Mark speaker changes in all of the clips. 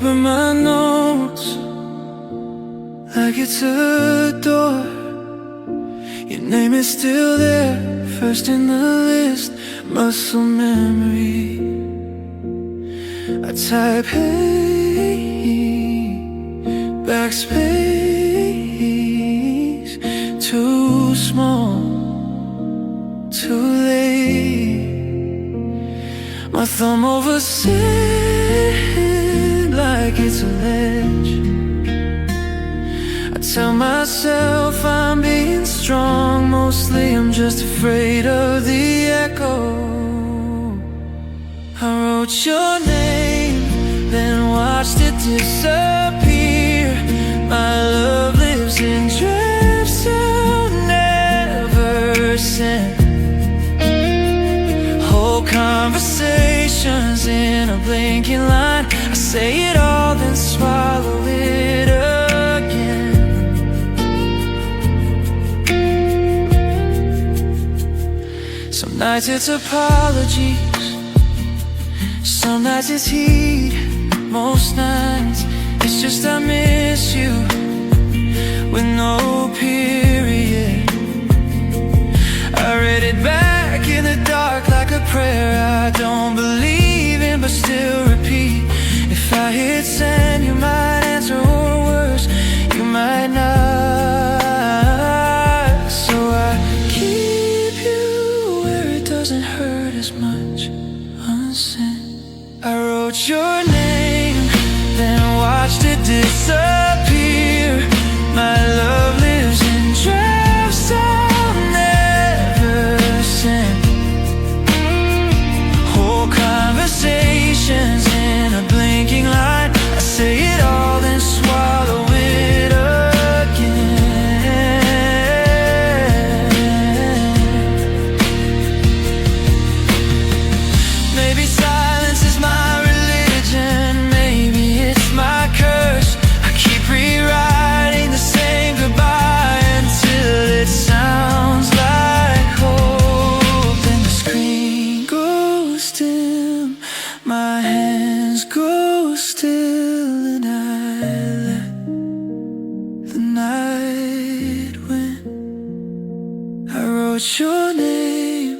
Speaker 1: open my notes like it's a door. Your name is still there, first in the list, muscle memory. I type hey, backspace, too small, too late. My thumb over sand like it's a ledge. I tell myself I'm being strong, mostly I'm just afraid of the echo. I wrote your name, then watched it disappear. My love lives in drifts I'll never send. Whole conversations in a blinking line. I say it all, then swallow it again. Some nights it's apologies, some nights it's heat, most nights it's just I miss you with no period. I read it back in the dark like a prayer I don't believe in but still repeat. If I hit send you might answer, or worse, you might not. So I keep you where it doesn't hurt as much, unsent. I wrote your name, then watched it disappear. My love lives in drafts I'll never send. Whole conversations in a blinking line. I say it all, then swallow it again. Maybe silence is my religion, maybe it's my curse. I keep rewriting the same goodbye until it sounds like hope. Then the screen goes dim, my hands go still, and I let the night win. I wrote your name,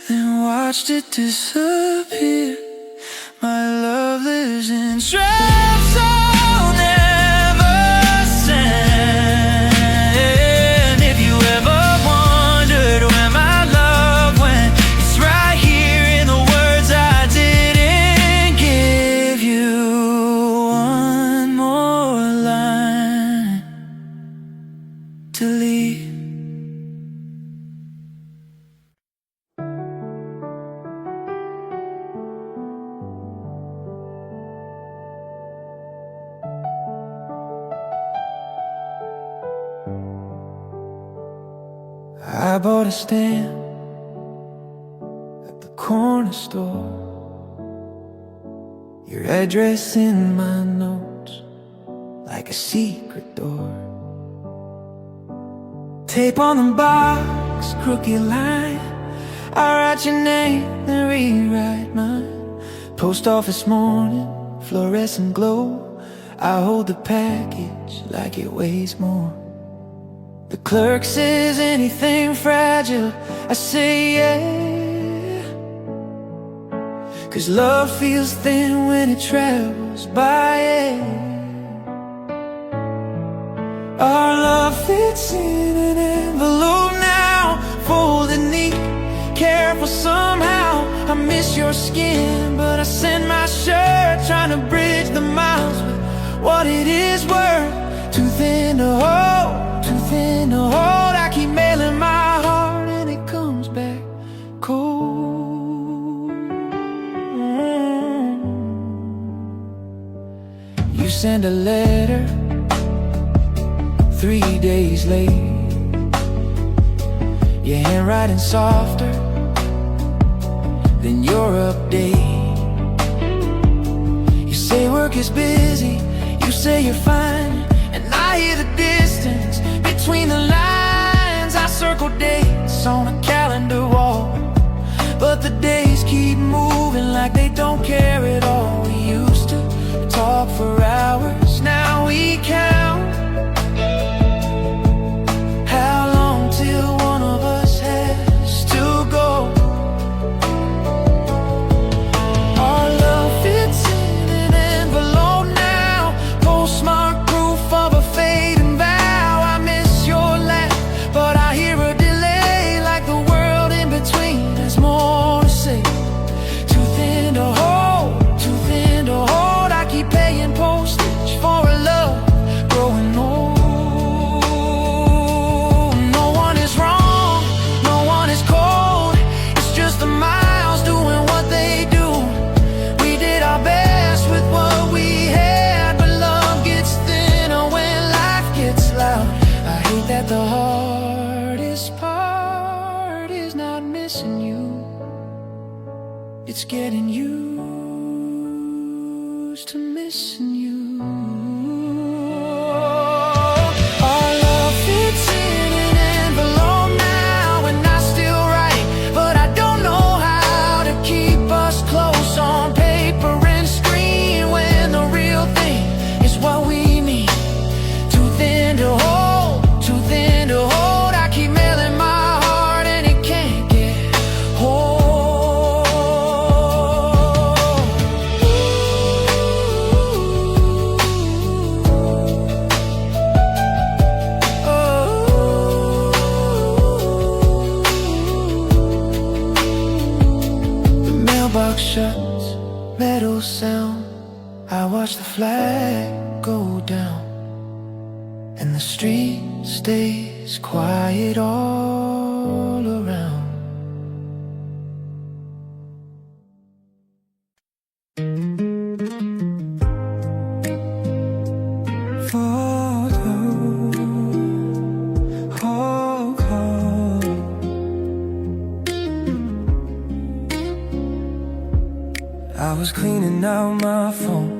Speaker 1: then watched it disappear. My love lives in drafts I'll never send. If you ever wondered where my love went, it's right here in the words I didn't give you. One more line to leave. I bought a stand at the corner store, your address in my notes like a secret door. Tape on the box, crooked line. I write your name, then rewrite mine. Post office morning, fluorescent glow. I hold the package like it weighs more. The clerk says anything fragile, I say yeah, 'cause love feels thin when it travels by air. Our love fits in an envelope now, folded neat, careful somehow. I miss your skin, but I send my shirt, trying to bridge the miles with what it is worth. Too thin to hold, too thin to hold. I keep mailing my heart and it comes back cold. You send a letter 3 days late, your handwriting softer than your update. You say work is busy, you say you're fine, and I hear the distance between the lines. I circle dates on a calendar wall, but the days keep moving like they don't care at all. We used to talk for hours postage for a love growing old. No one is wrong, no one is cold. It's just the miles doing what they do. We did our best with what we had, but love gets thinner when life gets loud. I hate that the hardest part is not missing you. It's getting used to missing you. Our love fits in an envelope now, and I still write, but I don't know how to keep us close on paper and screen when the real thing is what we need. Too thin to hold, too thin to hold. I keep mailing my heart and it can't get whole. Mailbox shuts, metal sound. I watch the flag go down, and the street stays quiet all around. I was cleaning out my phone,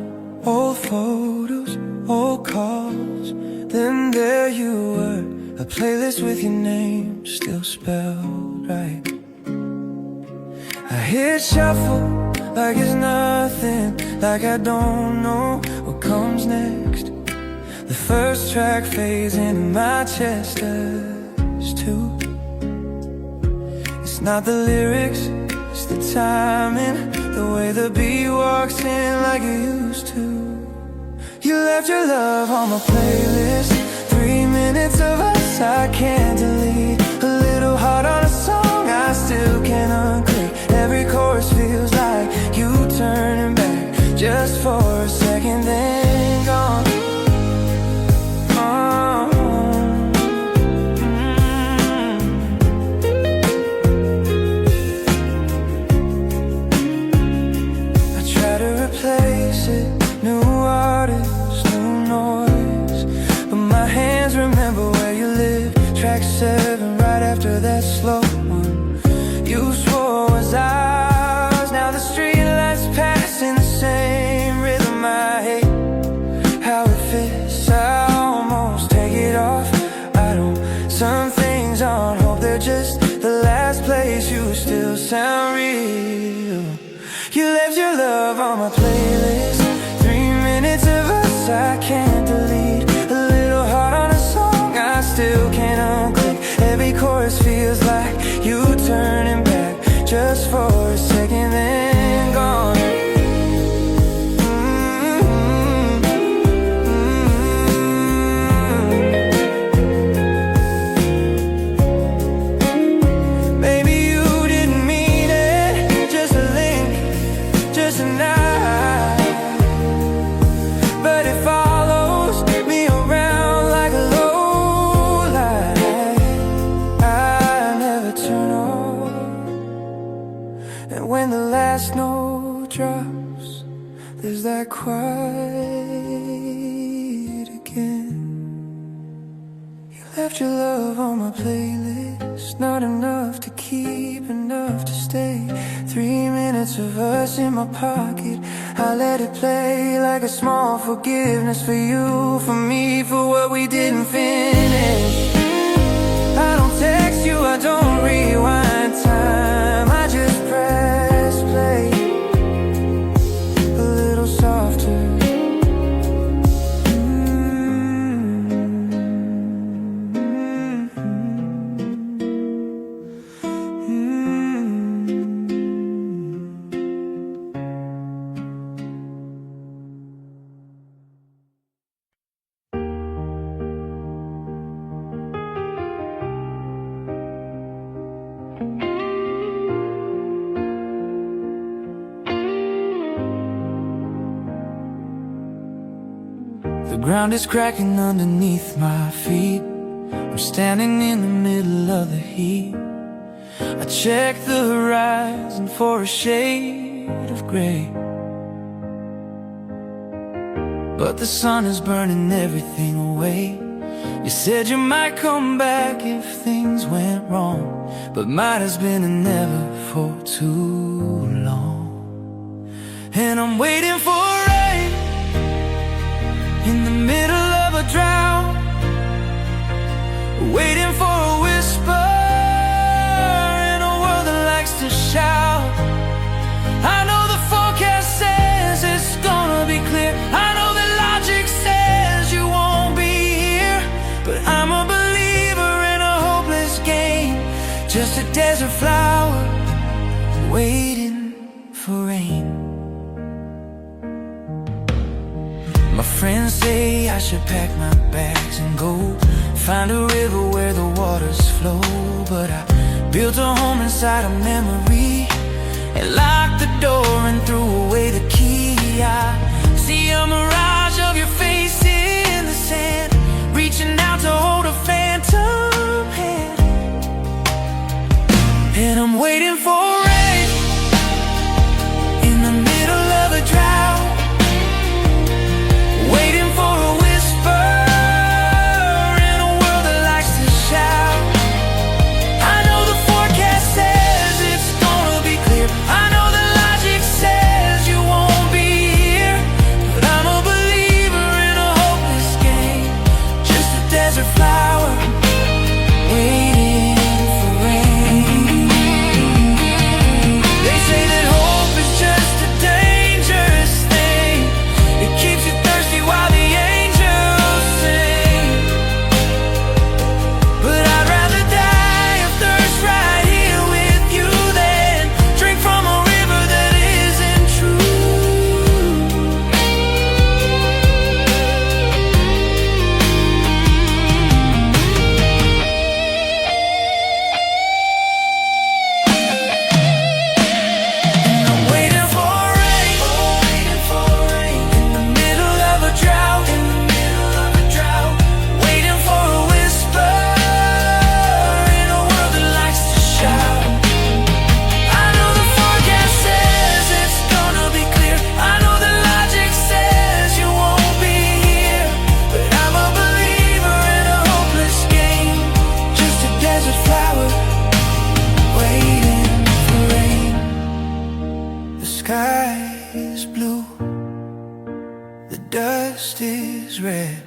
Speaker 1: old photos, old calls. Then there you were, a playlist with your name still spelled right. I hit shuffle like it's nothing, like I don't know what comes next. The first track fades into my chest as too. It's not the lyrics, it's the timing, the way the beat walks in like it used to. You left your love on my playlist, 3 minutes of us I can't delete. A little heart on a song I still can't unclick. Every chorus feels like you turning back just for a second, then gone. Replace it, new artists, new noise, but my hands remember where you live. Track 7, right after that slow one you swore was ours. Now the street lights pass in the same rhythm. I hate how it fits, I almost take it off. I don't, some things on hold, they're just the last place you still sound real. You left your love on my playlist, 3 minutes of us I can't delete. A little heart on a song I still can't unclick. Every chorus feels like you turning back just for a second, then gone. When the last note drops, there's that quiet again. You left your love on my playlist, not enough to keep, enough to stay. 3 minutes of us in my pocket, I let it play like a small forgiveness for you, for me, for what we didn't finish. I don't text you, I don't rewind time, I just press play a little softer. The ground is cracking underneath my feet. I'm standing in the middle of the heat. I check the horizon for a shade of gray, but the sun is burning everything away. You said you might come back if things went wrong, but might has been a never for too long. And I'm waiting for rain in the middle of a drought, waiting for a whisper in a world that likes to shout. I know the forecast says it's gonna be clear. I know that logic says you won't be here, but I'm a believer in a hopeless game, just a desert flower waiting for rain. My friends say I should pack my bags and go find a river where the waters flow, but I built a home inside a memory and locked the door and threw away the key. I see a mirage of your face in the sand, reaching out to hold a phantom hand. And I'm waiting for rain in the middle of a drought, waiting for a whisper in a world that likes to shout. I know the forecast says it's gonna be clear. I know the logic says you won't be here, but I'm a believer in a hopeless game, just a desert flower waiting for rain. They say that hope is just a dangerous thing. It keeps you thirsty while the angels sing, but I'd rather die of thirst right here with you than drink from a river that isn't true. And I'm waiting for rain, in the middle of a drought, waiting for a whisper in a world that likes to shout. I know the forecast says it's gonna be clear. I know the logic says you won't be here, but I'm a believer in a hopeless game, just a desert flower waiting for rain. The sky is blue, the dust is red,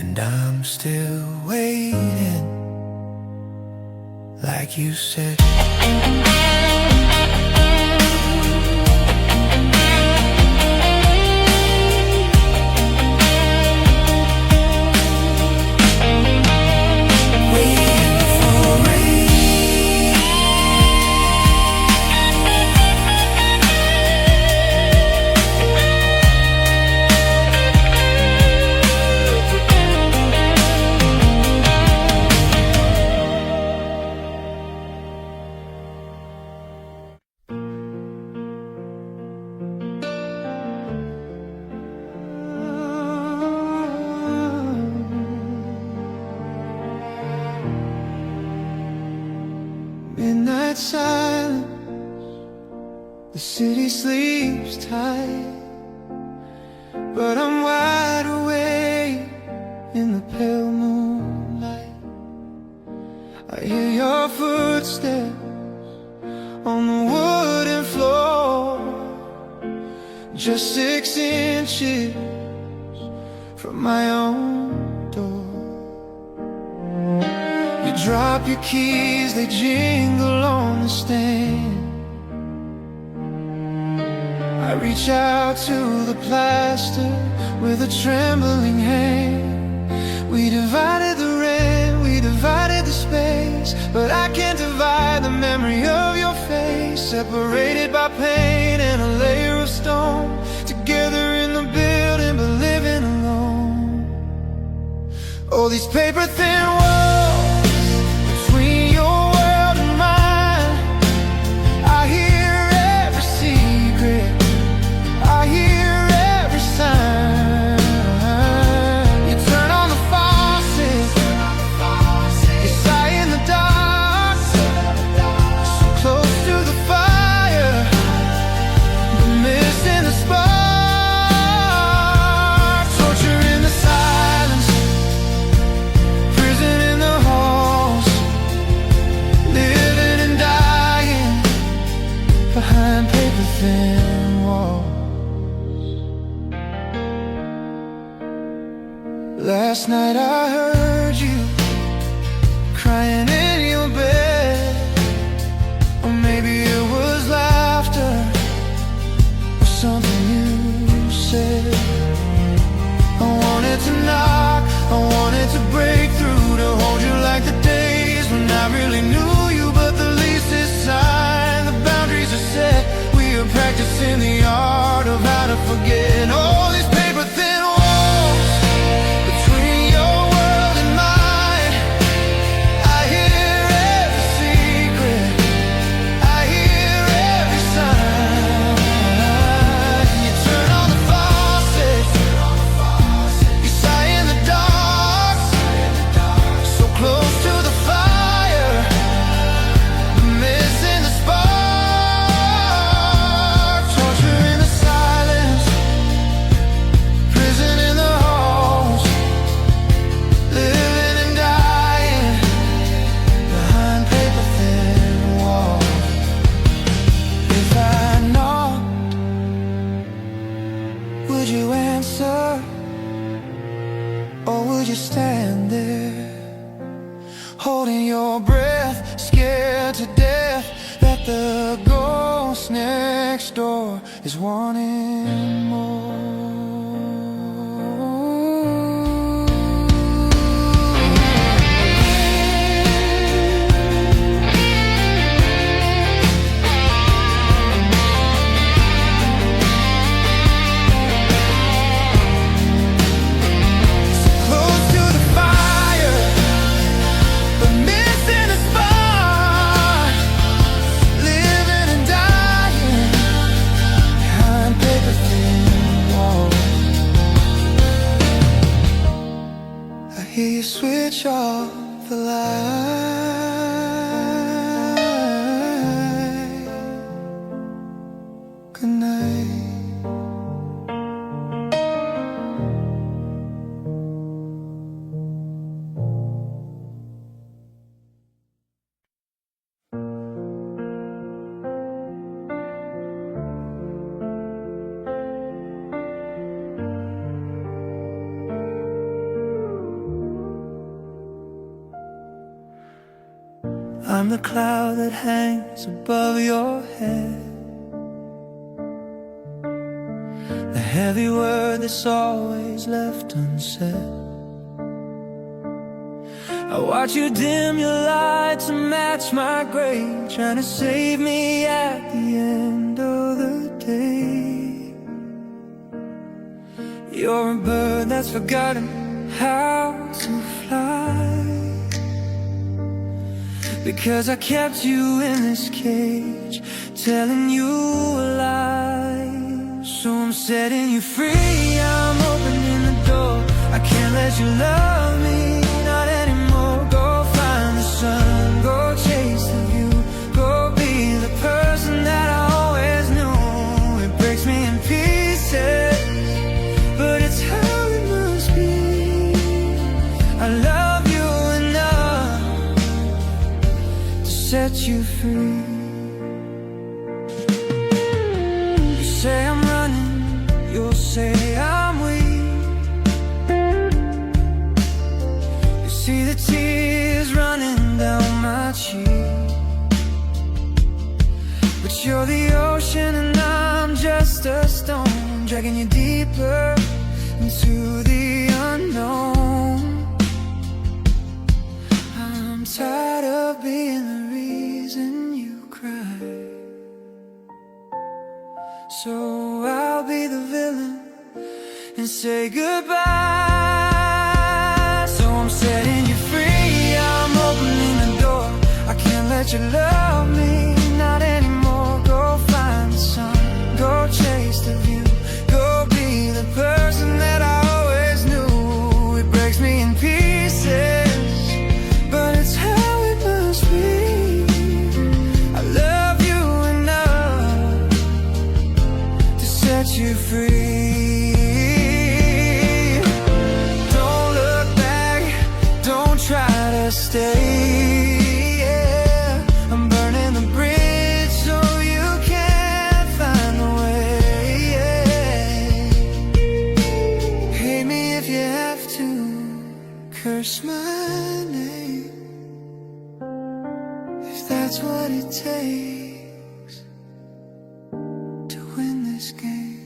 Speaker 1: and I'm still waiting, like you said. Waiting for rain. Midnight silence, the city sleeps tight, but I'm wide awake in the pale moonlight. I hear your footsteps on the wooden floor, just 6 inches from my own door. You drop your keys, they jingle on the stand. I reach out to the plaster with a trembling hand. We divided the rent, we divided the space, but I can't divide the memory of your face. Separated by pain and a layer of stone, together in the building but living alone. Oh, these paper thin walls between your world and mine. I hear every secret, I hear every sign. Last night I heard you crying in your bed, or maybe it was laughter or something you said. I wanted to knock, I wanted to break through, to hold you like the days when I really knew you. But the least is signed, the boundaries are set. We are practicing the art of how to forget. All these paper thin walls between your world and mine. I hear every secret, I hear every sign. You turn on the faucets, you sigh in the dark, so close to the fire, but missing the spark. Torture in the silence, prison in the halls, living and dying behind paper thin walls. If I knocked, would you answer? Or would you stand there, holding your breath, scared to death that the ghost next door is wanting more? Close to the fire, but missing the spark, living and dying behind paper thin walls. I hear you switch off the light. Good night. I'm the cloud that hangs above your head, the heavy word that's always left unsaid. I watch you dim your light to match my gray, trying to save me at the end of the day. You're a bird that's forgotten how to fly, because I kept you in this cage, telling you a lie. So I'm setting you free, I'm opening the door. I can't let you love me, not anymore. Go find the sun, go chase the view, go be the person that I always knew. It breaks me in pieces, but it's how it must be. I love you enough to set you free. You say I'm running, you'll say I'm weak. You see the tears running down my cheek, but you're the ocean and I'm just a stone, dragging you deeper into the unknown. I'm tired of being the reason you cry, so I'll be the villain and say goodbye. So I'm setting you free, I'm opening the door. I can't let you love me, not anymore. Go find the sun, go chase the view, go be the person that I always knew. It breaks me in pieces, but it's how it must be. I love you enough to set you free. Don't look back, don't try to stay, yeah. I'm burning the bridge so you can't find the way, yeah. Hate me if you have to, curse my name, if that's what it takes to win this game.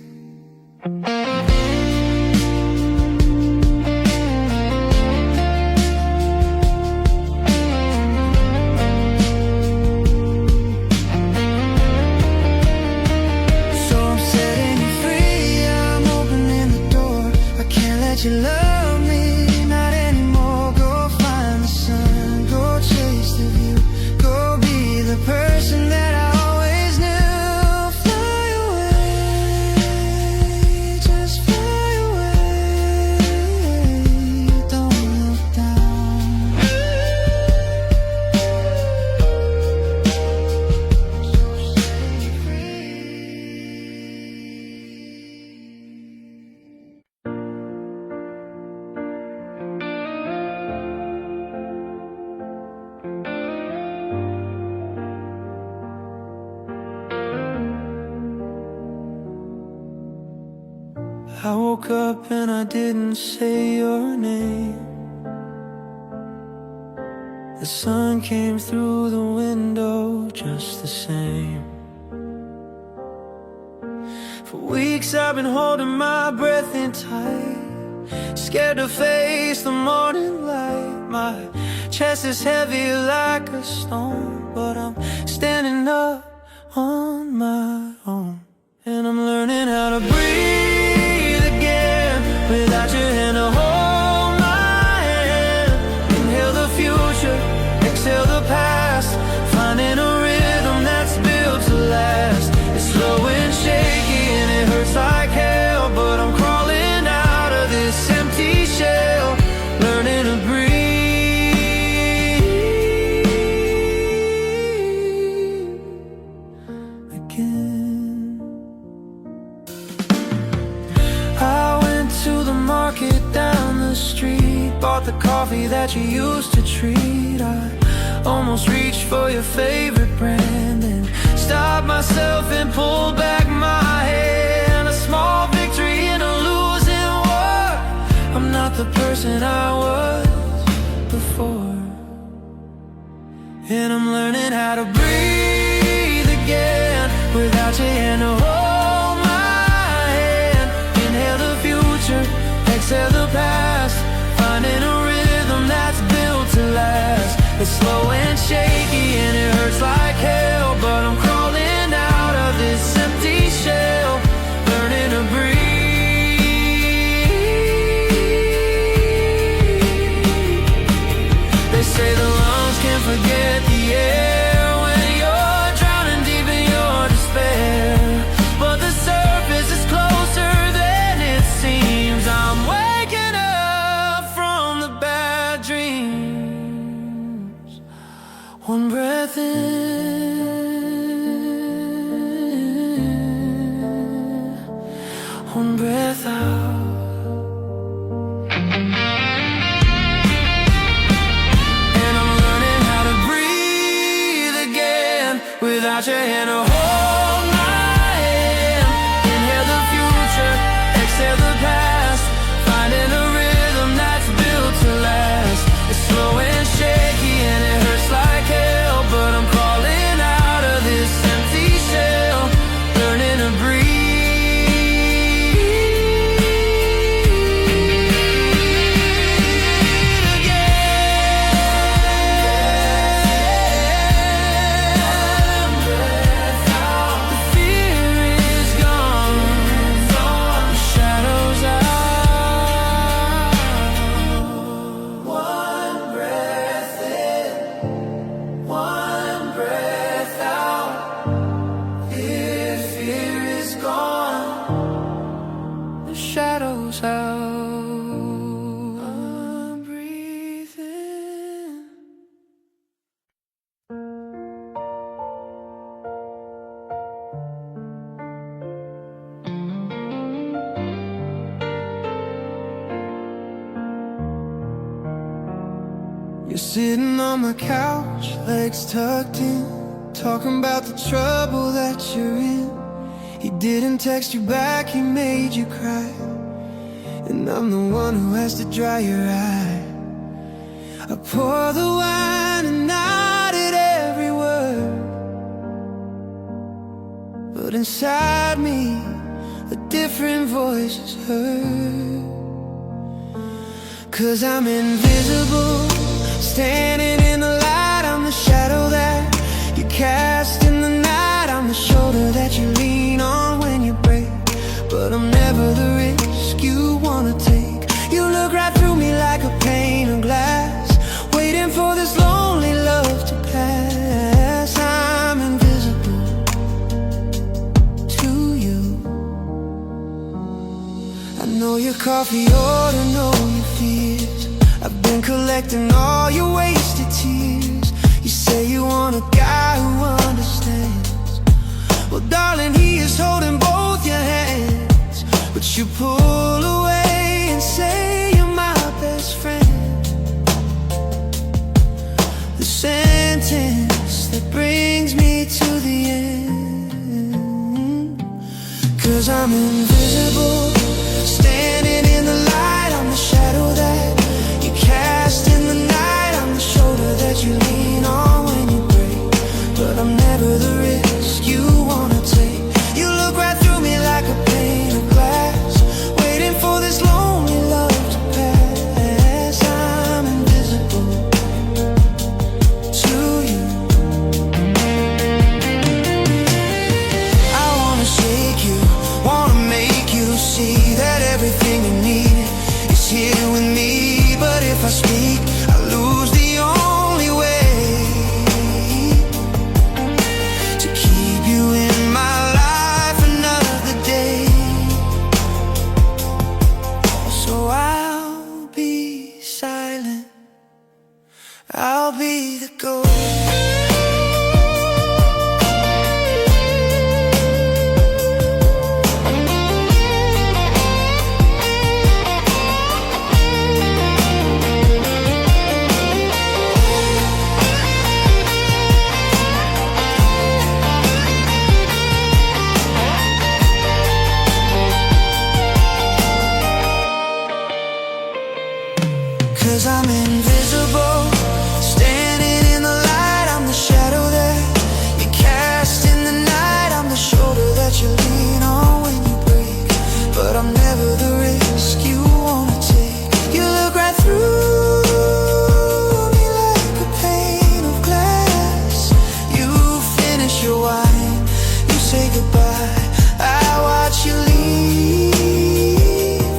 Speaker 1: So I'm setting you free, I'm opening the door. I can't let you love me, not anymore. Go find the sun, go chase the view, go be the person that I always knew. Fly away, just fly away, don't look down. So set me free. I woke up and I didn't say your name. The sun came through the window just the same. For weeks I've been holding my breath in tight, scared to face the morning light. My chest is heavy like a stone, but I'm standing up on my own. And I'm learning how to breathe again, without your hand to hold my hand. Inhale the future, exhale the past, finding a rhythm that's built to last. It's slow and shaky and it hurts like hell, but I'm crawling out of this empty shell, learning to breathe again. I went to the market down the street, bought the coffee that you used to treat. I almost reached for your favorite brand and stopped myself and pulled back my hand. A small victory in a losing war. I'm not the person I was before, and I'm learning how to breathe again, without your hand to hold my hand. Inhale the future, exhale the past, finding a rhythm that's built to last. It's slow and shaky and it hurts like hell, but I'm crawling out of this empty shell, learning to breathe. They say the lungs can forget the air when you're drowning deep in your despair, but the surface is closer than it seems. I'm waking up from the bad dreams. One breath in, one breath out. And I'm learning how to breathe again, without your hand to hold my hand. Inhale the future, exhale the past, finding a rhythm that's built to last. It's slow and shaky and it hurts like hell, but I'm crawling out of this empty shell, learning to breathe again. The fear is gone, the shadows out. One breath in, one breath out. If fear is gone, the shadows out. I'm breathing. You're sitting on my couch, legs tucked in, talking about the trouble that you're in. He didn't text you back, he made you cry, and I'm the one who has to dry your eye. I pour the wine and nodded every word, but inside me a different voice is heard. 'Cause I'm invisible, standing in the light. I'm the shadow that you cast in the night. I'm the shoulder that you lean on when you break, but I'm never the risk you wanna take. You look right through me like a pane of glass, waiting for this lonely love to pass. I'm invisible to you. I know your coffee order, know your fears. I've been collecting all your wasted tears. You say you want a guy who understands. Well, darling, he is holding both your hands, but you pull away and say you're my best friend. The sentence that brings me to the end. 'Cause I'm invisible, standing in the light. I'm the shadow that you cast in the night. I'm the shoulder that you lean on when you break, but I'm never the risk you wanna take. You look right through me like a pane of glass, waiting for this lonely love to pass. I'm invisible to you. I wanna shake you, wanna make you see that everything you need is here with me. But if I speak, I lose the only way to keep you in my life another day. So I'll be silent, I'll be the ghost. Cause I'm invisible, standing in the light. I'm the shadow that you cast in the night. I'm the shoulder that you lean on when you break, but I'm never the risk you wanna take. You look right through me like a pane of glass. You finish your wine, you say goodbye. I watch you leave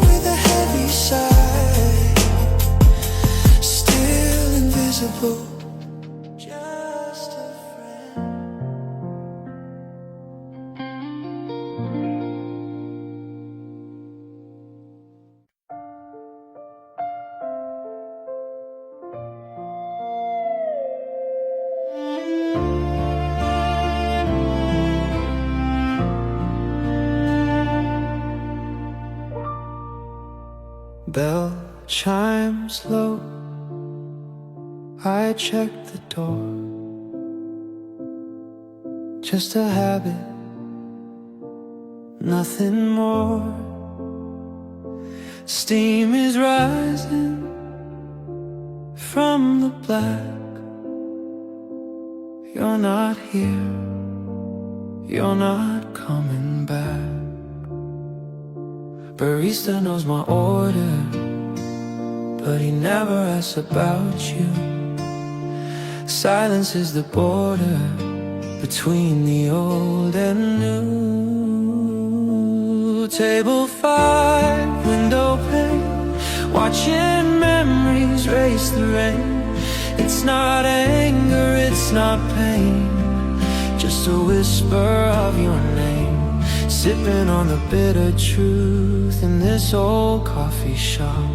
Speaker 1: with a heavy sigh. Still invisible, just a friend. Bell chimes low, I check the door. Just a habit, nothing more. Steam is rising from the black. You're not here, you're not coming back. Barista knows my order, but he never asks about you. Silence is the border between the old and new. Table 5, window pane, watching memories race the rain. It's not anger, it's not pain, just a whisper of your name. Sipping on the bitter truth in this old coffee shop.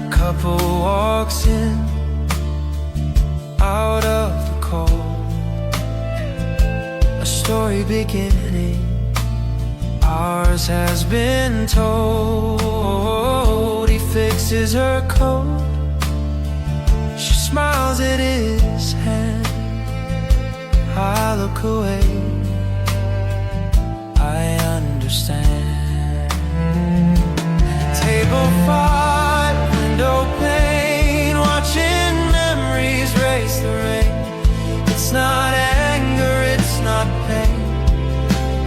Speaker 1: Couple walks in, out of the cold, a story beginning, ours has been told. He fixes her coat, she smiles at his hand. I look away, I understand. Table 5, window pane, watching memories race the rain. It's not anger, it's not pain,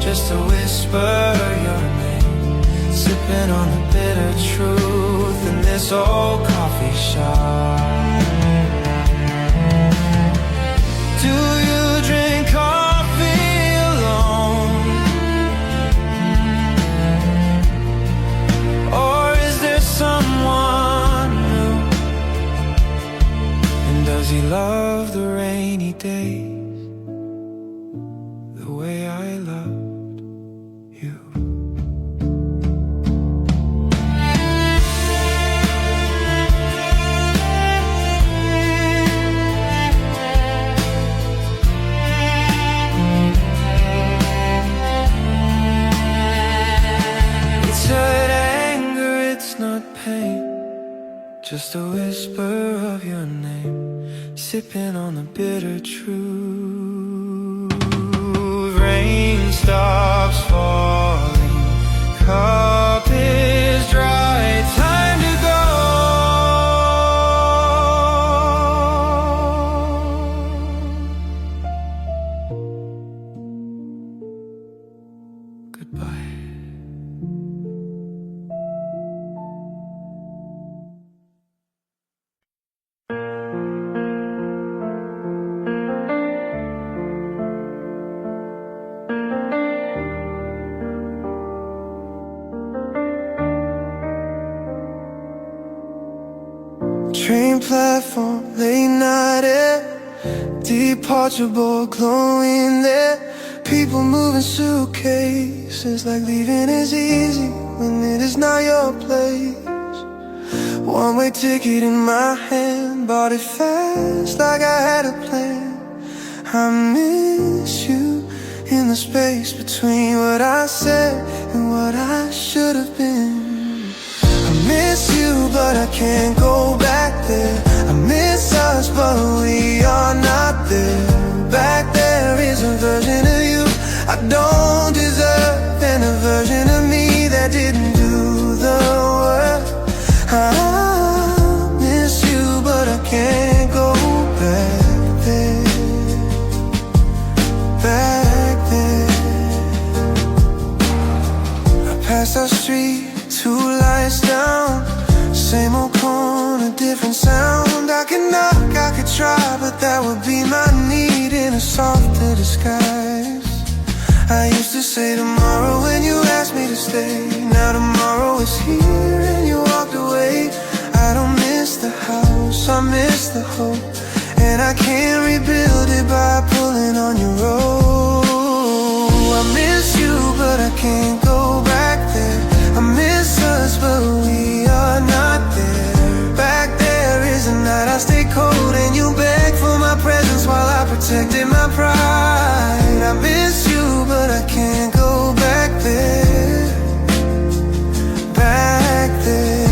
Speaker 1: just a whisper your name. Sipping on the bitter truth in this old coffee shop. Do you drink coffee alone? Or is there someone new? And does he love the rainy days the way I loved you? Just a whisper of your name, sipping on the bitter truth. Rain stops falling, cup is dry, time to go. Goodbye. Train platform, late night air, departure board glowing there. People moving suitcases like leaving is easy when it is not your place. One-way ticket in my hand, bought it fast like I had a plan. I miss you in the space between what I said and what I should have been. I miss you, but I can't go back there. I miss us, but we are not there. Back there is a version of you I don't deserve, and a version of me that didn't do the work. I miss you, but I can't go back there. Back there. I passed our street, 2 lights down, same old corner, different sound. I could knock, I could try, but that would be my need in a softer disguise. I used to say tomorrow when you asked me to stay. Now tomorrow is here and you walked away. I don't miss the house, I miss the hope, and I can't rebuild it by pulling on your rope. I miss you, but I can't go back there. I miss us, but we are not there. Back there is a night I stay cold and you beg for my presence while I protected my pride. I miss you, but I can't go back there. Back there.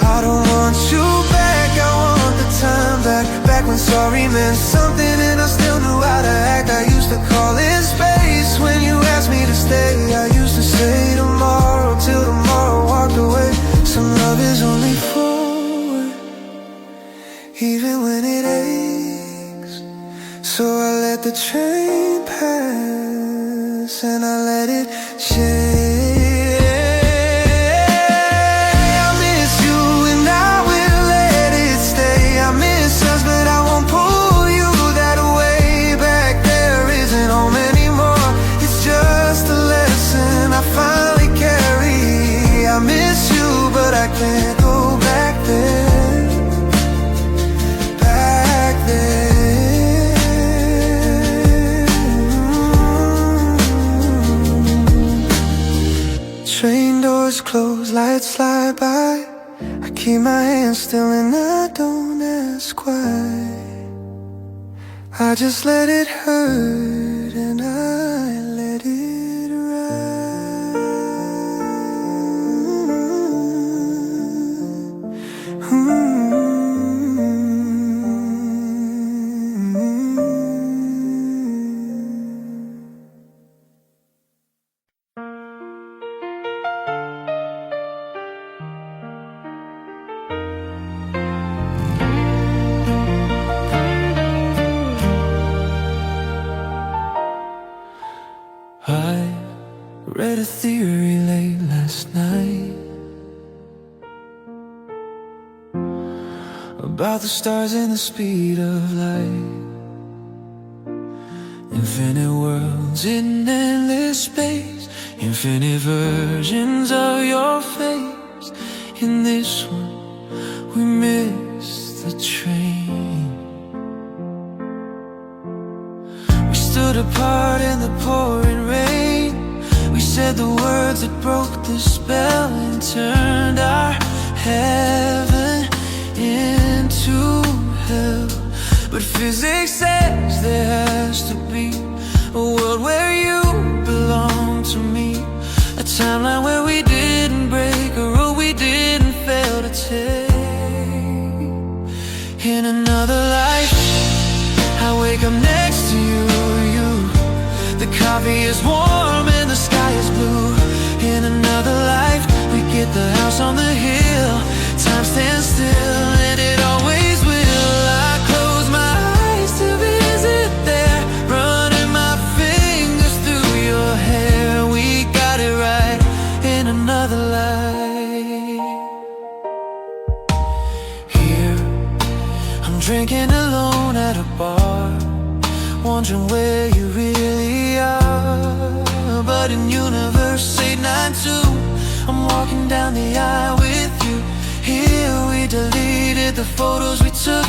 Speaker 1: I don't want you back, I want the time back. Back when sorry meant something and I still knew how to act. I used to call it space when you asked me to stay. I used to say tomorrow till tomorrow walked away. Some love is only forward, even when it aches. So I let the train pass and I let it shake. I miss you and I will let it stay. I miss us, but I won't pull you that way. Back there isn't home anymore, it's just a lesson I finally carry. I miss you, but I can't go back there. Back there. Train doors close, lights slide by. I keep my hands still and I don't ask why. I just let it hurt and I let it ride. read a theory late last night about the stars and the speed of light. Infinite worlds in endless space, infinite versions of your face. In this one, we missed the train. We stood apart in the pouring rain. We said the words that broke the spell and turned our heaven into hell. But physics says there has to be a world where you belong to me, a timeline where we didn't break a rule we didn't fail to take. In another life, I wake up next to you. The coffee is warm and the sky is blue. In another life, we get the house on the hill. Time stands still and it always will. I close my eyes to visit there, running my fingers through your hair. We got it right in another life. Here, I'm drinking alone at a bar, wondering where you really are. But in universe 892, I'm walking down the aisle with you. Here we deleted the photos we took.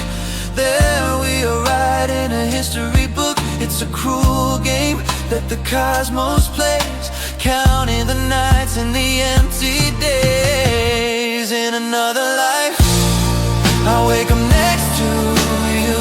Speaker 1: There we are writing a history book. It's a cruel game that the cosmos plays, counting the nights and the empty days. In another life, I wake up next to you.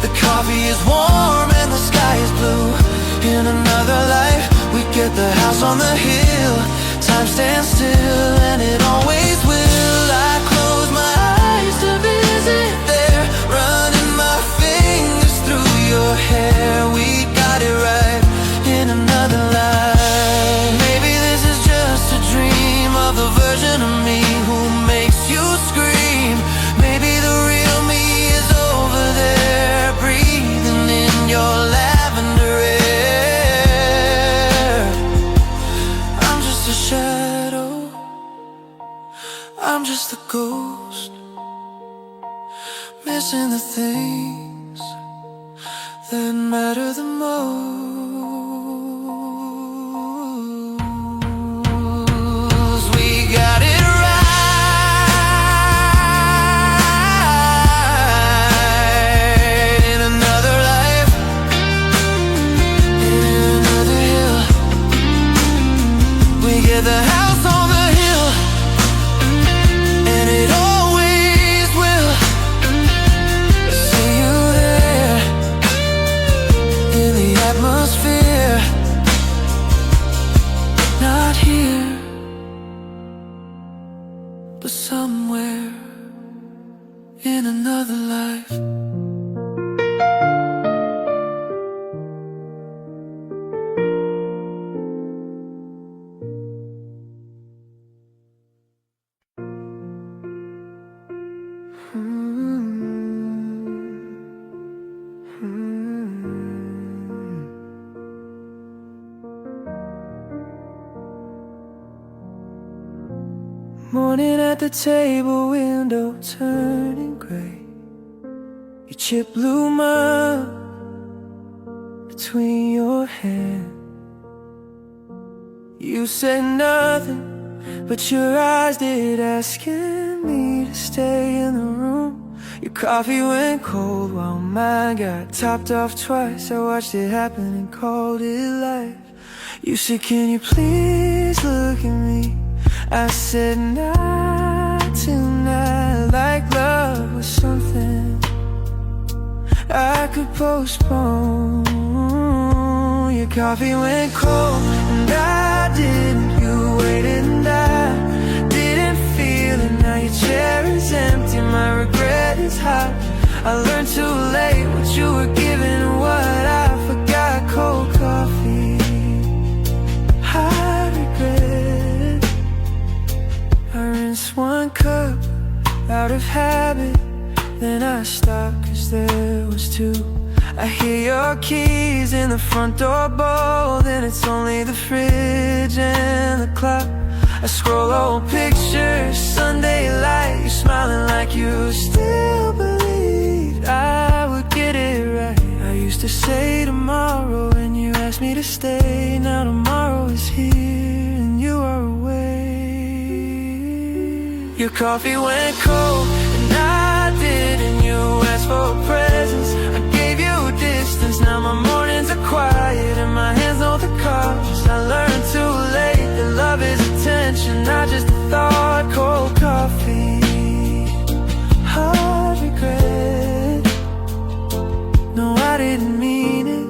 Speaker 1: The coffee is warm and the sky is blue. In another life, we get the house on the hill. Time stands still and it always will. I close my eyes to visit there, running my fingers through your hair. We got it right in another life. Maybe this is just a dream of the version of me who makes you scream. Maybe the real me is over there, breathing in your lavender air. I'm just a shadow, I'm just a ghost, missing the things that matter the most. We got it right in another life, in another hill. We get the house on the hill, and it always will. See you there in the atmosphere. Not here, but somewhere in another life. Morning at the table, window turning gray. Your chip blue mug between your hands. You said nothing, but your eyes did, asking me to stay in the room. Your coffee went cold while mine got topped off twice. I watched it happen and called it life. You said, can you please look at me? I said, not tonight. Like love was something I could postpone. Your coffee went cold and I didn't. You waited and I didn't feel it. Now your chair is empty, my regret is high. I learned too late what you were giving and what I forgot. Cold coffee, I regret. I rinsed one cup out of habit, then I stopped cause there was two. I hear your keys in the front door bolt, and it's only the fridge and the clock. I scroll old pictures, Sunday light, you smiling like you still believed I would get it right. I used to say tomorrow, and you asked me to stay. Now tomorrow is here, and you are away. Your coffee went cold, and I didn't. You asked for presents, I gave you distance. Now my mornings are quiet, and my hands know the cost. I learned too late that love is attention, not just a thought. Cold coffee, hard regret. No, I didn't mean it.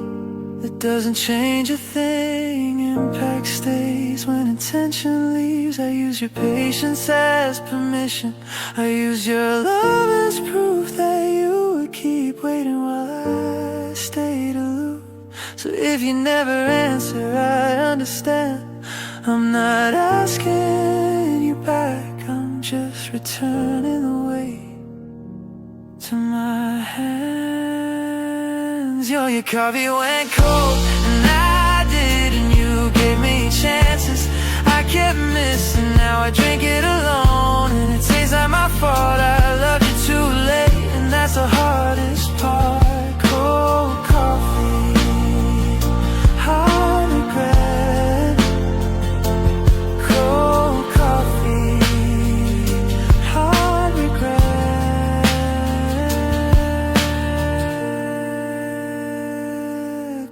Speaker 1: It doesn't change a thing. Impact stays when intention leaves. I use your patience as permission. I use your love as proof that you would keep waiting while I stayed aloof. So if you never answer, I understand. I'm not asking you back, I'm just returning the weight to my hands. Your coffee went cold, and I didn't. You gave me chances, I kept missing. Now I drink it alone, and it tastes like my fault. I loved you too late, and that's the hardest part. Cold coffee, hard regret. Cold coffee, hard regret.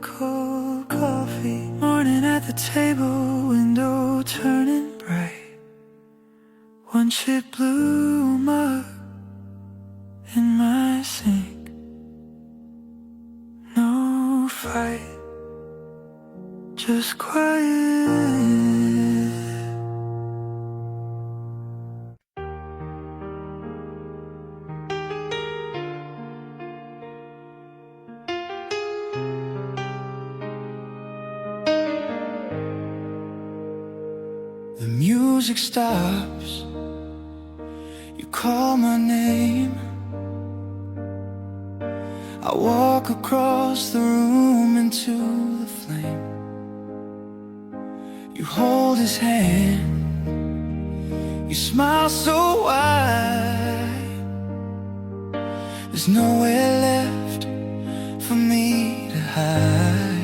Speaker 1: Cold coffee. Morning at the table, window turning bright. One chip blue mug in my sink. No fight, just quiet. The music stops, you call my name. I walk across the room into the flame. You hold his hand, you smile so wide. There's nowhere left for me to hide.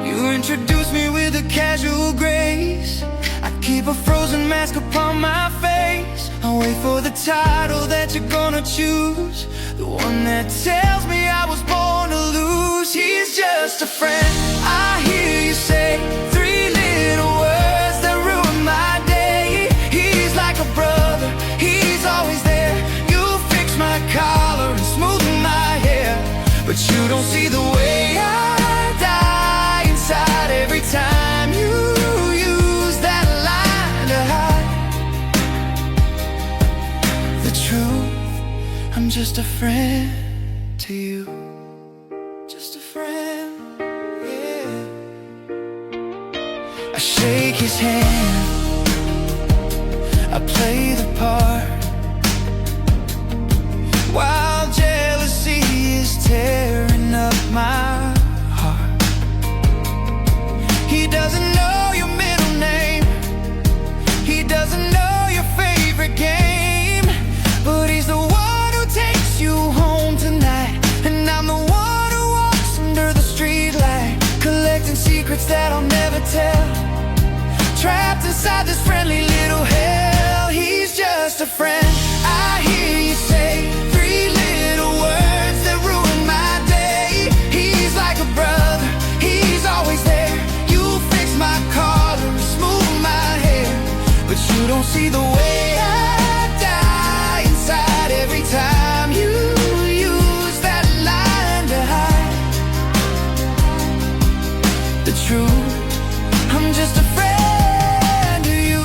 Speaker 1: You introduce me with a casual grace. I keep a frozen mask upon my face. I wait for the title that you're gonna choose, the one that tells me I was born to lose. He's just a friend, I hear you say, three little words that ruin my day. He's like a brother, he's always there. You fix my collar and smooth my hair, but you don't see the way I die inside every time you use that line to hide the truth. I'm just a friend to you, just a friend, yeah. I shake his hand, I play the part, while jealousy is tearing up my heart. He doesn't know your middle name, he doesn't know your favorite game, but he's the one who takes you home tonight. And I'm the one who walks under the streetlight, collecting secrets that I'll never tell, trapped inside this friendly little hell. He's just a friend, I hear you say, three little words that ruin my day. He's like a brother, he's always there. You fix my collar and smooth my hair, but you don't see the way I die inside every time you use that line to hide the truth. I'm just a friend to you.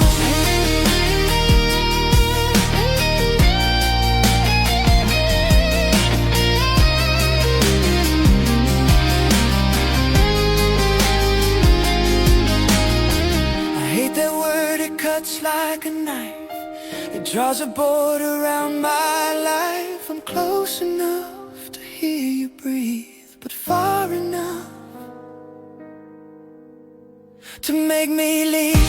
Speaker 1: I hate that word, it cuts like a knife. It draws a border around my life. I'm close enough to hear hear you breathe, but far enough to make me leave.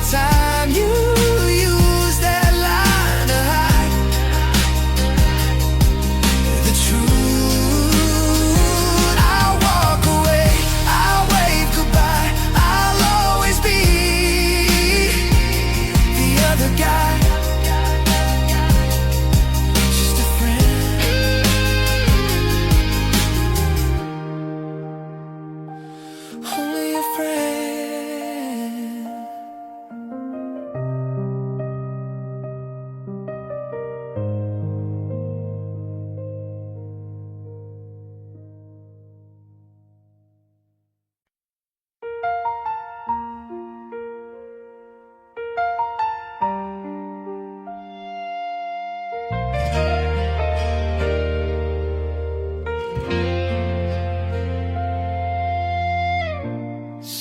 Speaker 1: Time you use that line to hide the truth. I'll walk away, I'll wave goodbye, I'll always be the other guy, just a friend, only a friend.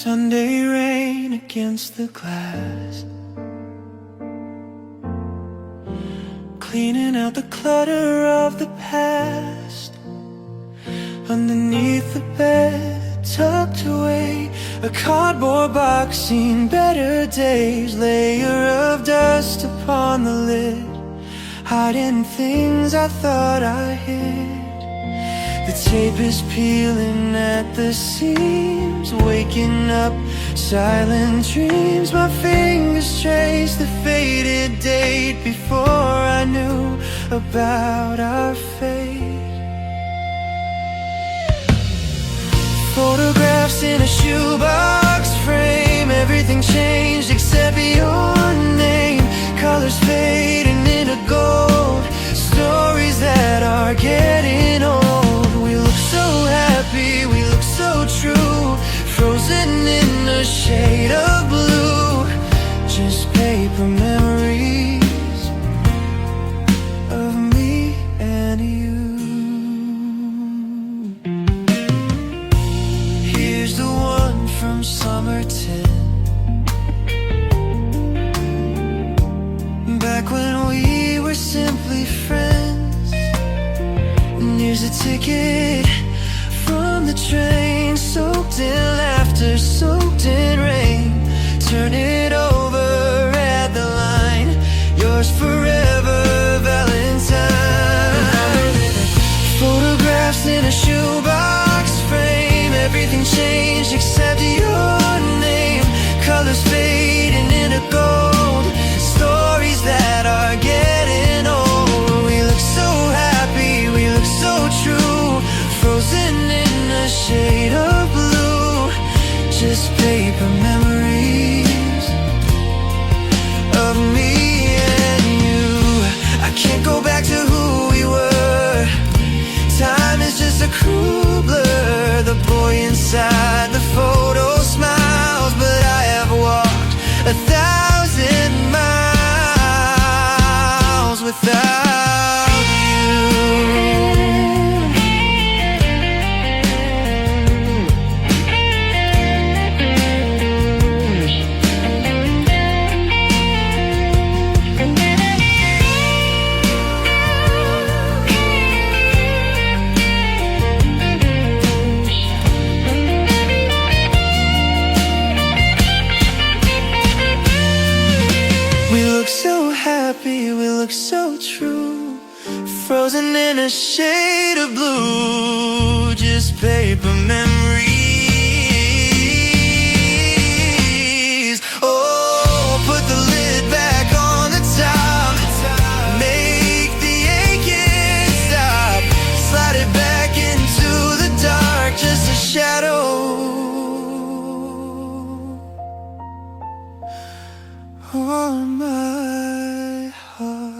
Speaker 1: Sunday rain against the glass, cleaning out the clutter of the past. Underneath the bed, tucked away, a cardboard box seen better days. Layer of dust upon the lid, hiding things I thought I hid. The tape is peeling at the seams, waking up silent dreams. My fingers trace the faded date before I knew about our fate. Photographs in a shoebox frame, everything changed except your name. Colors fading into gold, stories that are getting old. We look so happy, we look so true, frozen in a shade of blue. Just paper memories of me and you. Here's the one from summer 10, back when we were simply friends. And here's a ticket from the train, soaked in laughter, soaked in rain. Turn it over at the line, yours forever, Valentine. Photographs in a shoebox frame, everything changed except your name. Colors fading into gold, stories that are getting old. We look so happy, we look so true, frozen in a shade of blue. Just paper memories of me and you. I can't go back to who we were, time is just a cruel blur. The boy inside the photo smiles, but I have walked 1,000 miles without you. We look so true, frozen in a shade of blue. Just paper memories. Oh, put the lid back on the top, make the aching stop, slide it back into the dark, just a shadow on my heart.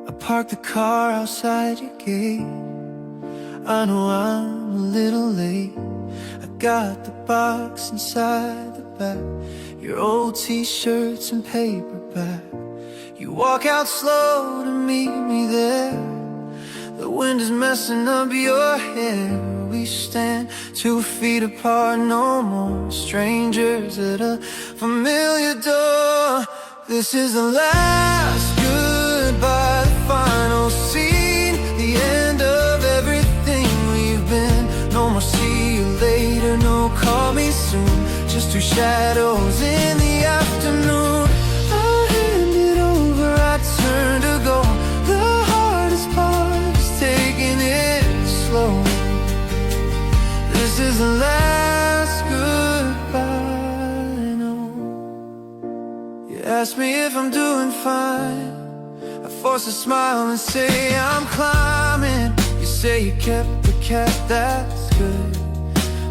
Speaker 1: I parked the car outside your gate. I know I'm a little late. I got the box inside the back, your old t-shirts and paperback. You walk out slow to meet me there. The wind is messing up your hair. We stand 2 feet apart, no more strangers at a familiar door. This is the last goodbye, the final scene, the end of everything we've been. No more see you later, no call me soon. Just 2 shadows in the afternoon. I hand it over, I turn to go. The hardest part is taking it slow. This is the last goodbye, I know. You ask me if I'm doing fine. I force a smile and say I'm climbing. You say you kept the cat, that's good.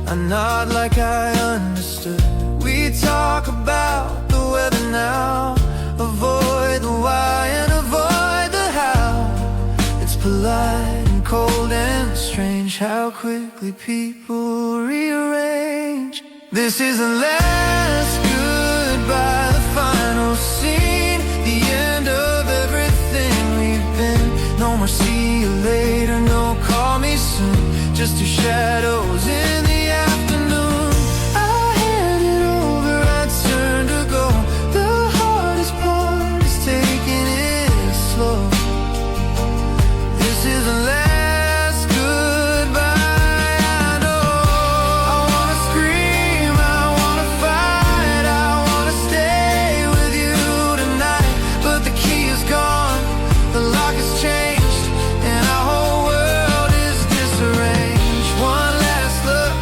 Speaker 1: I nod like I understood. We talk about the weather now, avoid the why and avoid the how. It's polite and cold and strange how quickly people rearrange. This is the last goodbye, the final scene, the end of everything we've been. No more see you later, no call me soon. Just 2 shadows in the afternoon. I hand it over, I turn to go. The hardest part is taking it slow. This is the last goodbye, I know. I wanna scream, I wanna fight, I wanna stay with you tonight. But the key is gone, the lock has changed, and our whole world is disarranged. One last look,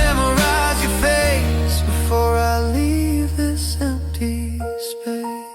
Speaker 1: memorize your face before I leave this empty space.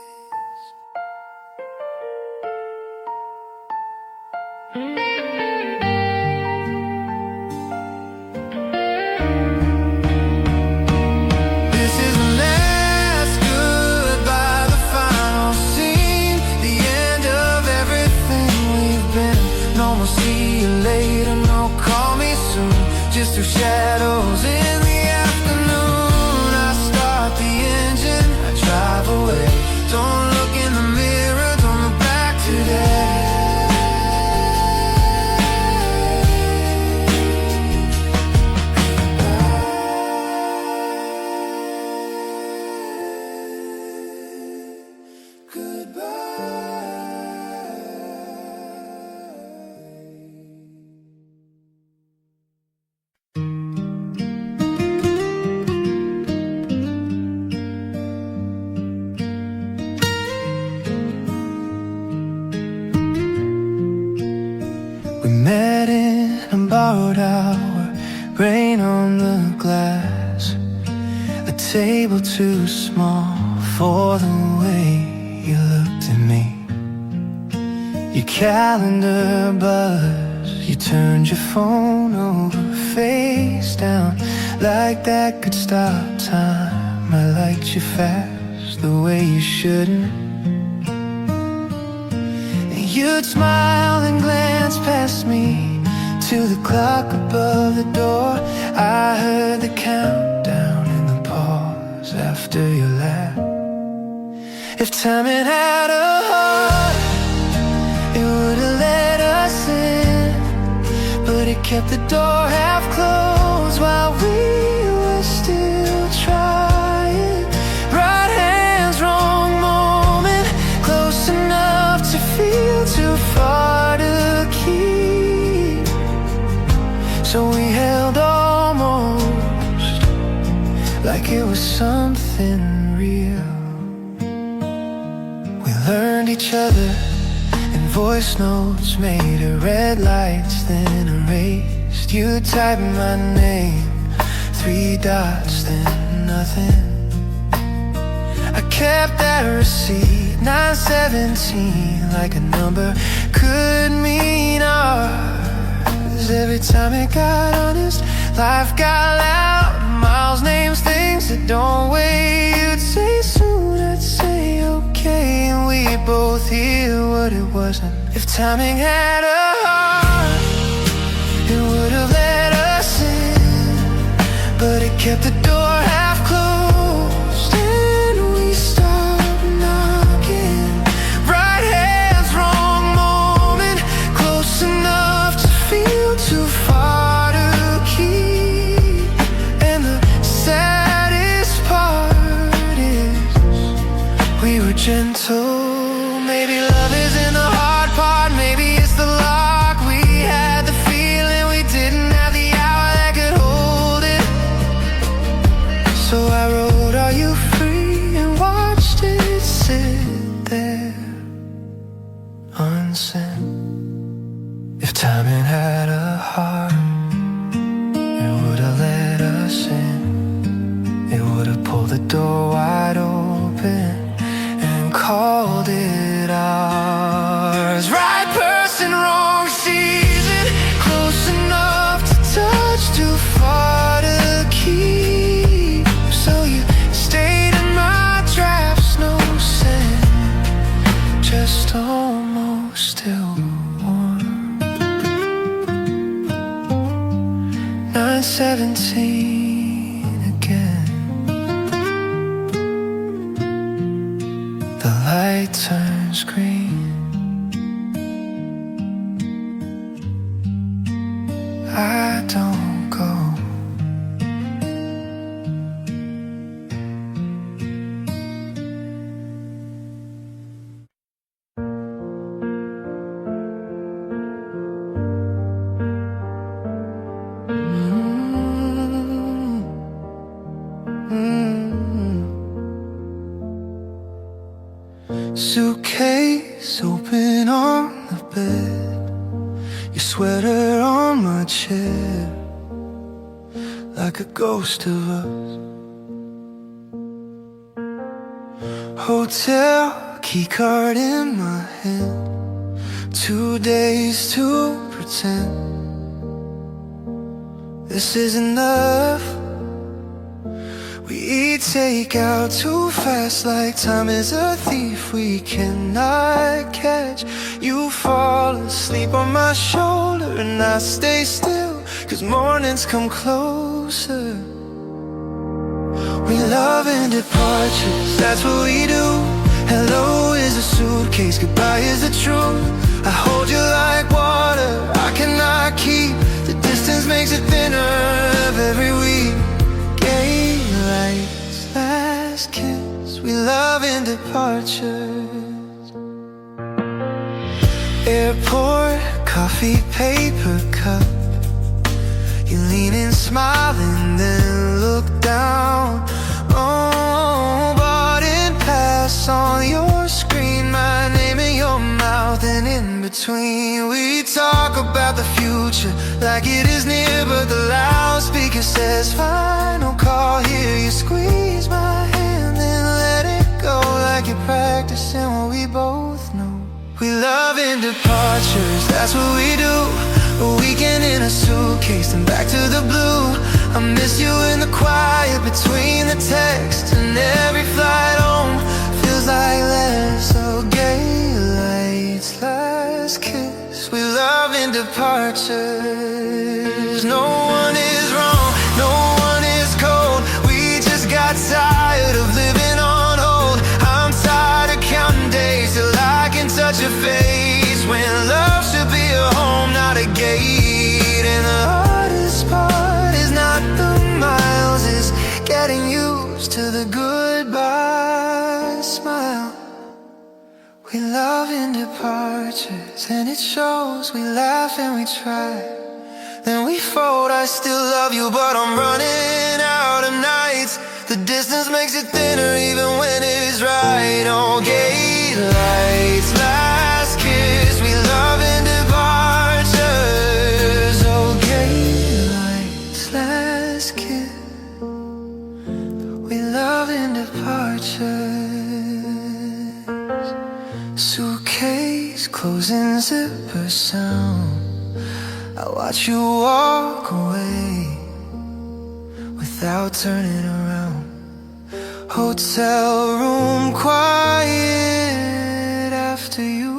Speaker 1: This is the last goodbye, the final scene, the end of everything we've been. No more see you later, no call me soon. Just 2 shadows in the afternoon. I start the engine, I drive away. Don't look in the mirror, don't look back today. We met in a borrowed hour, rain on the glass. A table too small for the way you looked at me. Your calendar buzzed, you turned your phone over, face down, like that could stop time. I liked you fast, the way you shouldn't. You'd smile and glance past me to the clock above the door. I heard the countdown and the pause after your laugh. If time had had a heart, it would have let us in, but it kept the door half closed while we were still trying. Right hands, wrong moment, close enough to feel too far to keep. So we held almost like it was something real. We learned each other in voice notes, made of red lights, then erased. You typed my name, 3 dots, then nothing. I kept that receipt, 917, like a number could mean ours. Every time it got honest, life got loud. Miles names things that don't wait. You'd say soon, I'd say okay, and we both hear what but it wasn't. If timing had a heart, it would have let us in, but it kept the door half closed, and we stopped knocking. Right hands, wrong moment, close enough to feel too far to keep. And the saddest part is we were gentle. Maybe love isn't the hard part, maybe it's the lock. We had the feeling, we didn't have the hour that could hold it. So I wrote, "Are you free?" and watched it sit there unsent. If timing had a heart, it would have let us in. It would have pulled the door wide open and called it ours. Right person, wrong season, close enough to touch, too far to keep. So you stayed in my drafts, no scent, just almost still warm. 9:17 again. The light turns green. I don't go. Suitcase open on the bed, your sweater on my chair, like a ghost of us. Hotel keycard in my hand, 2 days to pretend this is enough. We eat takeout too fast, like time is a thief we cannot catch. You fall asleep on my shoulder and I stay still, 'cause mornings come closer. We love in departures, that's what we do. Hello is a suitcase, goodbye is the truth. I hold you like water, I cannot keep. The distance makes it thinner every week. Lights, last kiss, we love in departures. Airport, coffee, paper cup. You lean in, smiling, then look down. Oh, boarding pass on your screen, my name in your mouth, and in between we talk about the future like it is near, but the loudspeaker says final call. Here you squeeze my hand, then let it go, like you're practicing what we both know. We love in departures, that's what we do. A weekend in a suitcase and back to the blue. I miss you in the quiet between the texts, and every flight home feels like less. So gay lights, last kiss, we love in departures. No one is wrong, no one is cold. We just got tired of living on hold. I'm tired of counting days till I can touch your face, when love should be a home, not a gate. And the hardest part is not the miles, it's getting used to the goodbye smile. We love in departures, and it shows. We laugh and we try, then we fold. I still love you, but I'm running out of nights. The distance makes it thinner even when it's right. Oh, gate lights, last kiss, we love in departures. Oh, gate lights, last kiss, we love in departures. Suitcase, closing zipper sound. I watch you walk away without turning around. Hotel room quiet after you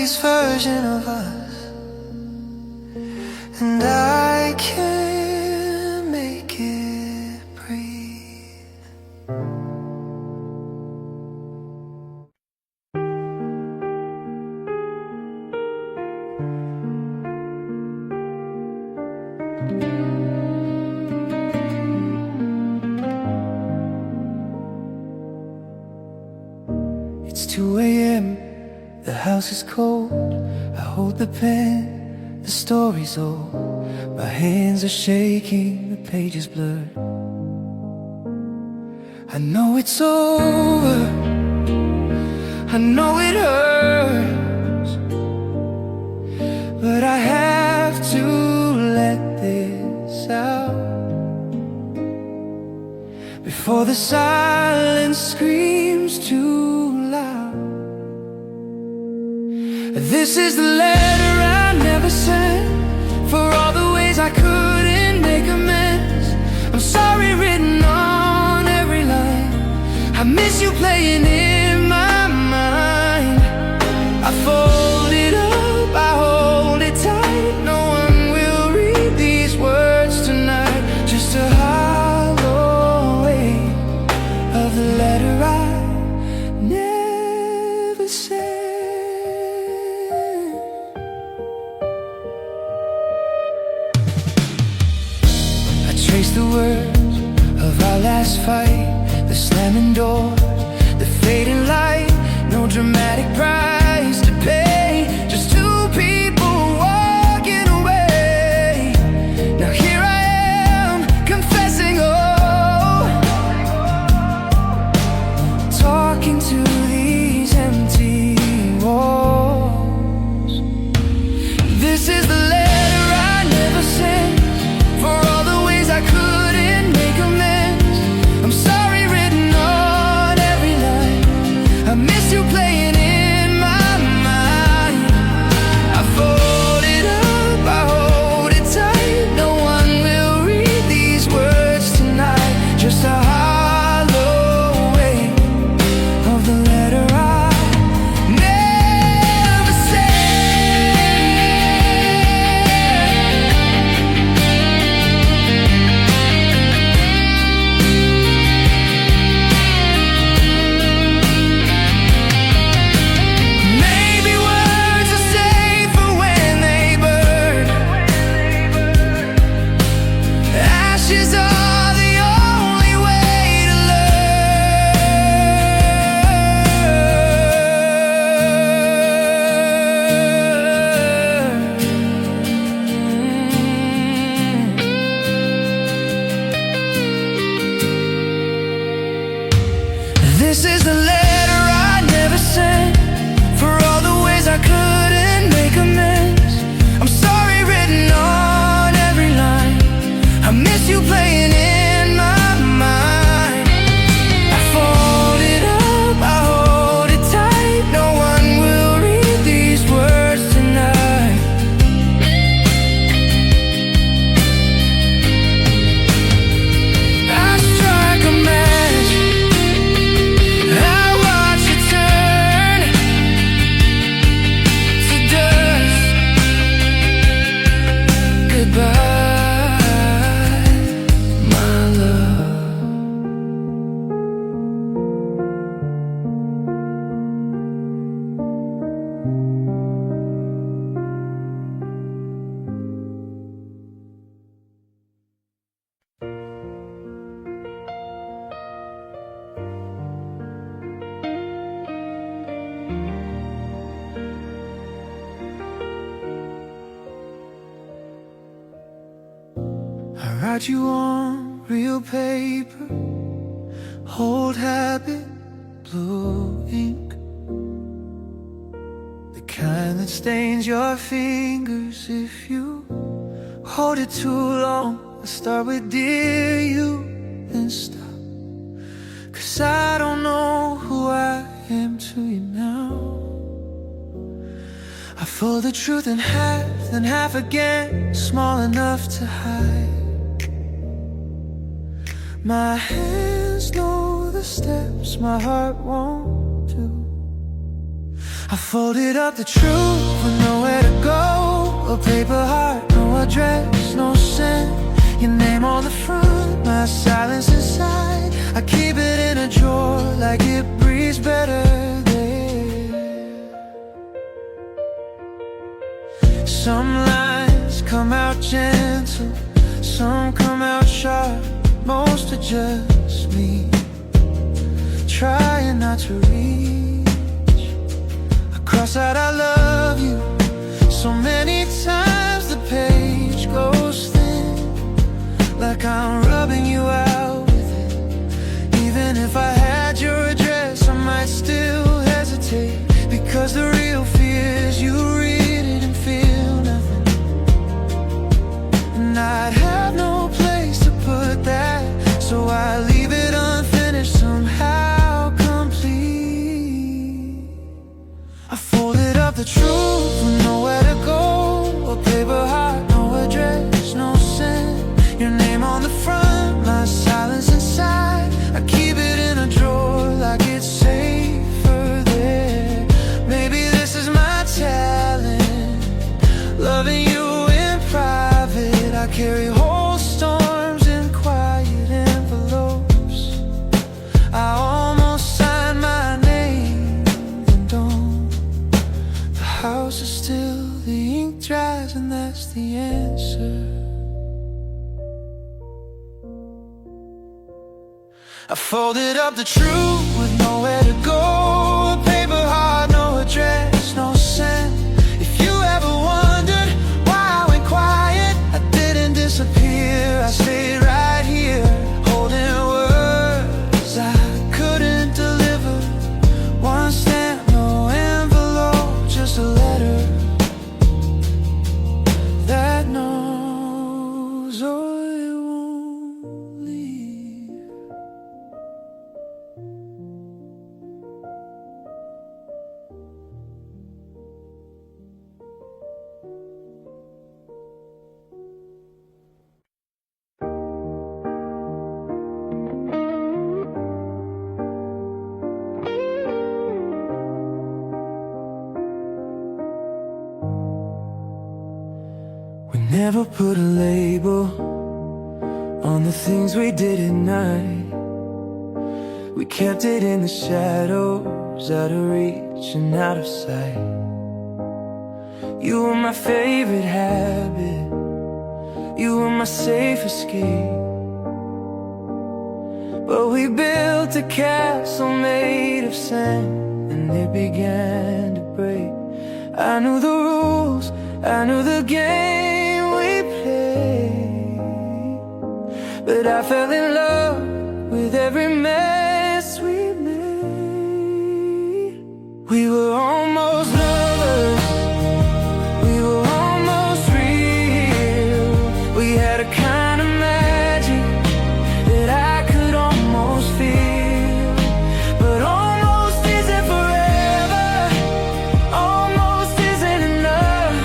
Speaker 1: somebody's version of us, and I can't make it breathe. It's 2 a.m., the house is cold. I hold the pen, the story's old. My hands are shaking, the page is blurred. I know it's over, I know it hurts, but I have to let this out before the silence screams too loud. This is the letter I never sent, for all the ways I couldn't make amends. I'm sorry written on every line. I miss you playing in my mind. I fold it up, I hold it tight. No one will read these words tonight. Just a hollow weight of the letter I never sent. Trace the words of our last fight, the slamming doors, the fading light. No dramatic price to pay, just two people walking away. Now here I am, confessing, oh, talking to these empty walls. This is the letter I never sent, for all the ways I couldn't make amends. I'm sorry written on every line. I miss you playing in my mind. I fold it up, I hold it tight. No one will read these words tonight. Just a hollow weight of the letter I never sent. Maybe words are safer when they burn. Ashes are the only way to learn. This is the letter I never sent, for all the ways I couldn't make amends. I'm sorry written on every line. I miss you playing in my mind. I fold it up, I hold it tight. No one will read these words tonight. I strike a match, I watch it turn to dust. Goodbye, my love. I write you on real paper, old habit, blue ink, the kind that stains your fingers if you hold it too long. I start with dear you, then stop, 'cause I don't know who I am to you now. I fold the truth in half, then half again, small enough to hide. My hands know the steps my heart won't do. I folded up the truth with nowhere to go. A paper heart, no address, no scent. Your name on the front, my silence inside. I keep it in a drawer like it breathes better there. Some lines come out gentle, some come out sharp. Most are just me trying not to reach. I cross out I love you so many times the page goes thin, like I'm rubbing you out with it. Even if I had your address, I might still hesitate, because the real fear is you read it and feel nothing. And I'd have no place to put that, so I leave it unfinished, somehow complete. I folded up the truth with nowhere to go. A paper heart, no address, no scent. Your name on the front, my silence inside. I keep it in a drawer like it's safer there. Maybe this is my talent, loving you in private. I carry whole storms in quiet envelopes. I almost signed my name, then don't. The house is still, the ink dries, and that's the answer. I folded up the truth with nowhere to go. A paper heart, no address, no scent. If you ever wondered why I went quiet, I didn't disappear, I stayed right here, holding words I couldn't deliver. One stamp, no envelope, just a letter that knows, oh, it won't leave. We never put a label on the things we did at night. We kept it in the shadows, out of reach and out of sight. You were my favorite habit, you were my safe escape. But we built a castle made of sand, and it began to break. I knew the rules, I knew the game we played, but I fell in love with every mess we made. We were almost lovers, we were almost real. We had a kind of magic that I could almost feel. But almost isn't forever, almost isn't enough.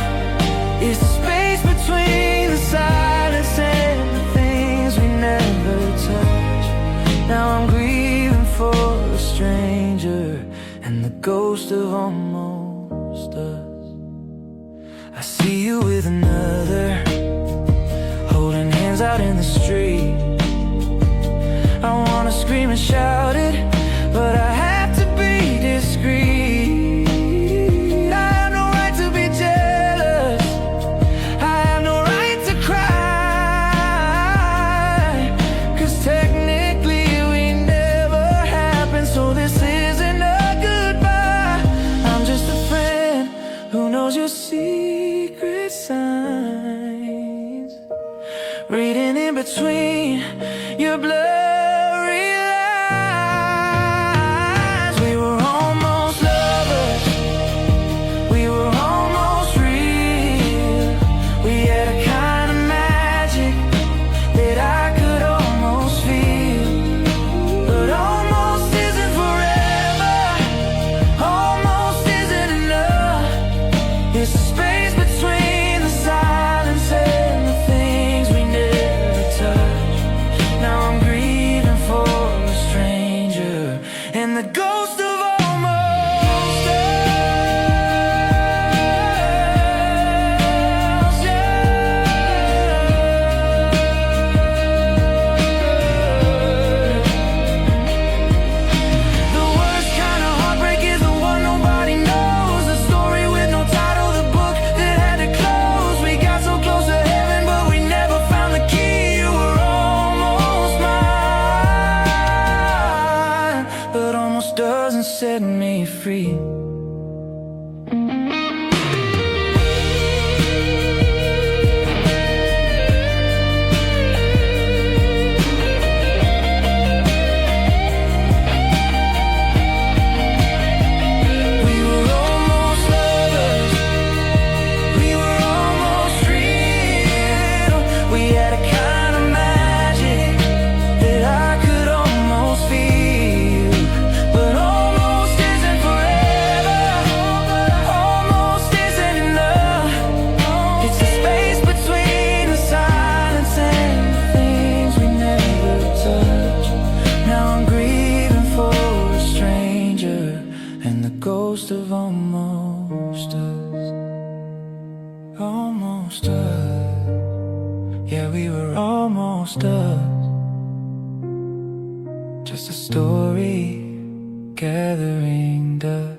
Speaker 1: It's the space between the silence and the things we never touch. Now I'm grieving for a stranger and the ghost of almost us. I see you with another, holding hands out in the street. I wanna scream and shout it, but I have to be discreet. I have no right to be jealous, I have no right to cry, 'cause technically we never happened, so this isn't a goodbye. I'm just a friend who knows your secret signs, reading in between your blurry lines. We were almost lovers, we were almost real. We had a kind of magic that I could almost feel. But almost isn't forever, almost isn't enough. It's the space between the silence and the things we never touch. Now I'm grieving for a stranger and the ghost of almost us. set me free. Ghost of almost us, almost us. Yeah, we were almost us. Just a story gathering dust.